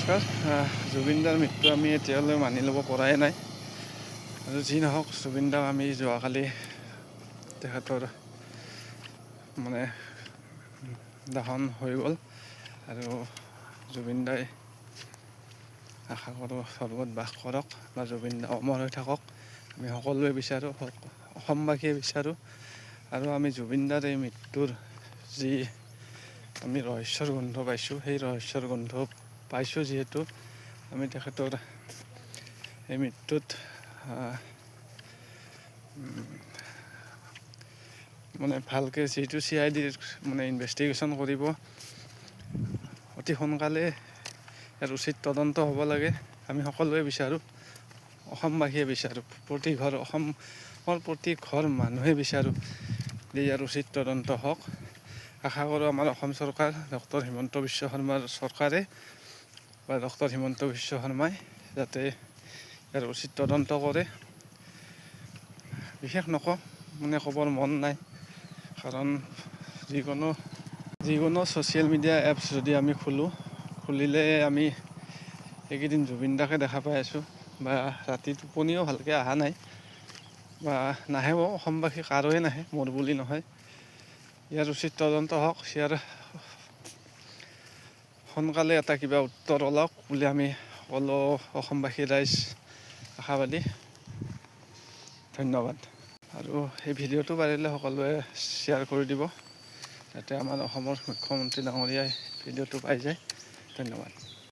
নমস্কাৰ। জুবিন দাৰ মৃত্যু আমি এতিয়ালৈ মানি ল'ব পৰাই নাই। আৰু যি নহওক, জুবিন দাক আমি যোৱাকালি তেখেতৰ মানে দাহন হৈ গ'ল। আৰু জুবিন দাই আশা কৰোঁ স্বৰ্গত বাস কৰক বা জুবিন দা অমৰ হৈ থাকক। আমি সকলোৱে বিচাৰোঁ, অসমবাসীয়ে বিচাৰোঁ। আৰু আমি জুবিন দাৰ এই মৃত্যুৰ যি আমি ৰহস্যৰ গোন্ধ পাইছোঁ, সেই ৰহস্যৰ গোন্ধ পাইছোঁ যিহেতু আমি তেখেতৰ এই মৃত্যুত মানে ভালকৈ যিহেতু CID মানে ইনভেষ্টিগেশ্যন কৰিব, অতি সোনকালে ইয়াৰ উচিত তদন্ত হ'ব লাগে। আমি সকলোৱে বিচাৰোঁ, অসমবাসীয়ে বিচাৰোঁ, অসমৰ প্ৰতি ঘৰ মানুহে বিচাৰোঁ যে ইয়াৰ উচিত তদন্ত হওক। আশা কৰোঁ আমাৰ অসম চৰকাৰ, ডক্টৰ হিমন্ত বিশ্ব শৰ্মাৰ চৰকাৰে বা ডক্টৰ হিমন্ত বিশ্ব শৰ্মাই যাতে ইয়াৰ উচিত তদন্ত কৰে। বিশেষ নকওঁ, মানে ক'বৰ মন নাই। কাৰণ যিকোনো ছ'চিয়েল মিডিয়া এপছ যদি আমি খুলিলে আমি এইকেইদিন জুবিন দাকে দেখা পাই আছোঁ। বা ৰাতি টোপনিও ভালকৈ অহা নাই বা নাহেও, অসমবাসী কাৰোৱে নাহে, মোৰ বুলি নহয়। ইয়াৰ উচিত তদন্ত হওক, ইয়াৰ সোনকালে এটা কিবা উত্তৰ ওলাওক বুলি আমি সকলো অসমবাসী ৰাইজ আশাবাদী। ধন্যবাদ। আৰু এই ভিডিঅ'টো পাৰিলে সকলোৱে শ্বেয়াৰ কৰি দিব, যাতে আমাৰ অসমৰ মুখ্যমন্ত্ৰী ডাঙৰীয়াই ভিডিঅ'টো পাই যায়। ধন্যবাদ।